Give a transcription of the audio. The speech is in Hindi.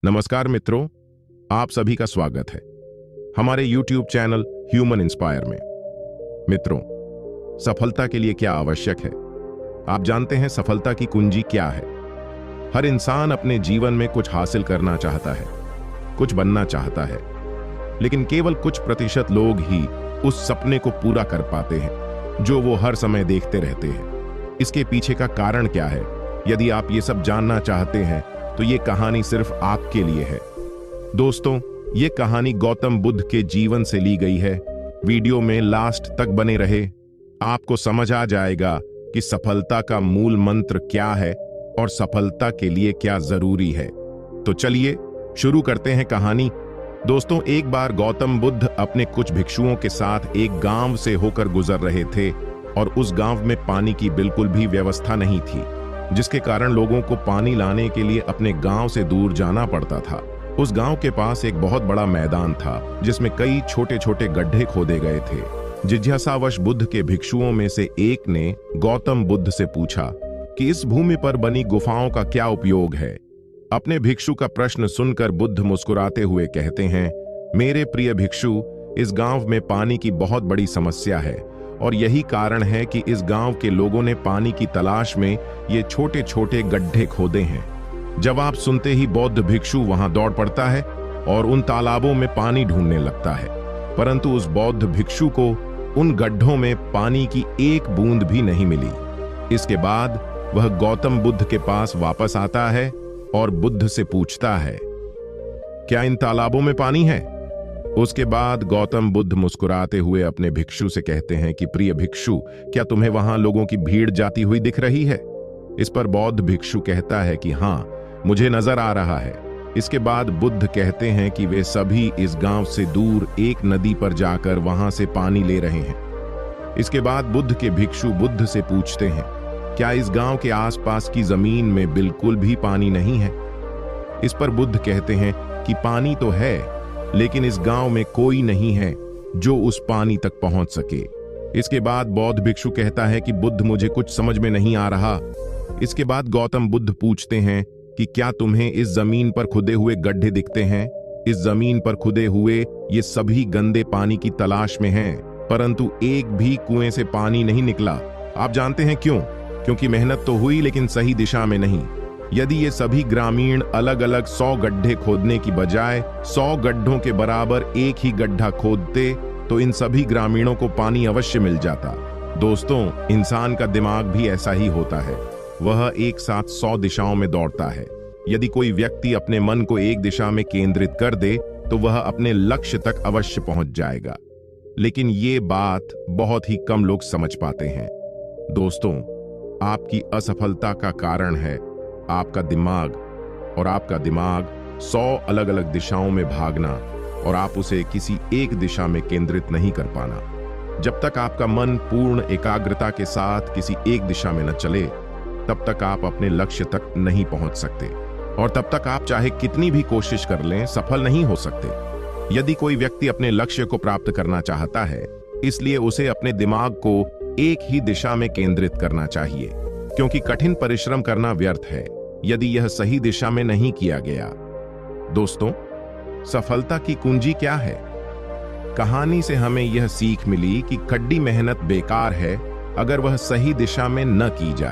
नमस्कार मित्रों, आप सभी का स्वागत है हमारे YouTube चैनल ह्यूमन इंस्पायर में। मित्रों, सफलता के लिए क्या आवश्यक है? आप जानते हैं सफलता की कुंजी क्या है? हर इंसान अपने जीवन में कुछ हासिल करना चाहता है, कुछ बनना चाहता है, लेकिन केवल कुछ प्रतिशत लोग ही उस सपने को पूरा कर पाते हैं जो वो हर समय देखते रहते हैं। इसके पीछे का कारण क्या है? यदि आप ये सब जानना चाहते हैं तो ये कहानी सिर्फ आपके लिए है। दोस्तों, ये कहानी गौतम बुद्ध के जीवन से ली गई है। वीडियो में लास्ट तक बने रहे, आपको समझ आ जाएगा कि सफलता का मूल मंत्र क्या है और सफलता के लिए क्या जरूरी है। तो चलिए शुरू करते हैं कहानी। दोस्तों, एक बार गौतम बुद्ध अपने कुछ भिक्षुओं के साथ एक गांव से होकर गुजर रहे थे और उस गांव में पानी की बिल्कुल भी व्यवस्था नहीं थी, जिसके कारण लोगों को पानी लाने के लिए अपने गांव से दूर जाना पड़ता था। उस गांव के पास एक बहुत बड़ा मैदान था जिसमें कई छोटे छोटे गड्ढे खोदे गए थे। जिज्ञासावश बुद्ध के भिक्षुओं में से एक ने गौतम बुद्ध से पूछा कि इस भूमि पर बनी गुफाओं का क्या उपयोग है। अपने भिक्षु का प्रश्न सुनकर बुद्ध मुस्कुराते हुए कहते हैं, मेरे प्रिय भिक्षु, इस गांव में पानी की बहुत बड़ी समस्या है और यही कारण है कि इस गांव के लोगों ने पानी की तलाश में ये छोटे छोटे गड्ढे खोदे हैं। जवाब सुनते ही बौद्ध भिक्षु वहां दौड़ पड़ता है और उन तालाबों में पानी ढूंढने लगता है, परंतु उस बौद्ध भिक्षु को उन गड्ढों में पानी की एक बूंद भी नहीं मिली। इसके बाद वह गौतम बुद्ध के पास वापस आता है और बुद्ध से पूछता है, क्या इन तालाबों में पानी है? उसके बाद गौतम बुद्ध मुस्कुराते हुए अपने भिक्षु से कहते हैं कि प्रिय भिक्षु, क्या तुम्हें वहां लोगों की भीड़ जाती हुई दिख रही है? इस पर बौद्ध भिक्षु कहता है कि हाँ, मुझे नजर आ रहा है। इसके बाद बुद्ध कहते हैं कि वे सभी इस गांव से दूर एक नदी पर जाकर वहां से पानी ले रहे हैं। इसके बाद बुद्ध के भिक्षु बुद्ध से पूछते हैं, क्या इस गांव के आसपास की जमीन में बिल्कुल भी पानी नहीं है? इस पर बुद्ध कहते हैं कि पानी तो है, लेकिन इस गांव में कोई नहीं है जो उस पानी तक पहुंच सके। इसके बाद बौद्ध भिक्षु कहता है कि बुद्ध, मुझे कुछ समझ में नहीं आ रहा। इसके बाद गौतम बुद्ध पूछते हैं कि क्या तुम्हें इस जमीन पर खुदे हुए गड्ढे दिखते हैं? इस जमीन पर खुदे हुए ये सभी गंदे पानी की तलाश में हैं, परंतु एक भी कुएं से पानी नहीं निकला। आप जानते हैं क्यों? क्योंकि मेहनत तो हुई लेकिन सही दिशा में नहीं। यदि ये सभी ग्रामीण अलग अलग 100 गड्ढे खोदने की बजाय 100 गड्ढों के बराबर एक ही गड्ढा खोदते तो इन सभी ग्रामीणों को पानी अवश्य मिल जाता। दोस्तों, इंसान का दिमाग भी ऐसा ही होता है, वह एक साथ 100 दिशाओं में दौड़ता है। यदि कोई व्यक्ति अपने मन को एक दिशा में केंद्रित कर दे तो वह अपने लक्ष्य तक अवश्य पहुंच जाएगा, लेकिन ये बात बहुत ही कम लोग समझ पाते हैं। दोस्तों, आपकी असफलता का कारण है आपका दिमाग, और आपका दिमाग 100 अलग अलग दिशाओं में भागना और आप उसे किसी एक दिशा में केंद्रित नहीं कर पाना। जब तक आपका मन पूर्ण एकाग्रता के साथ किसी एक दिशा में न चले, तब तक आप अपने लक्ष्य तक नहीं पहुंच सकते, और तब तक आप चाहे कितनी भी कोशिश कर लें, सफल नहीं हो सकते। यदि कोई व्यक्ति अपने लक्ष्य को प्राप्त करना चाहता है, इसलिए उसे अपने दिमाग को एक ही दिशा में केंद्रित करना चाहिए, क्योंकि कठिन परिश्रम करना व्यर्थ है यदि यह सही दिशा में नहीं किया गया। दोस्तों, सफलता की कुंजी क्या है? कहानी से हमें यह सीख मिली कि कड़ी मेहनत बेकार है अगर वह सही दिशा में न की जाए।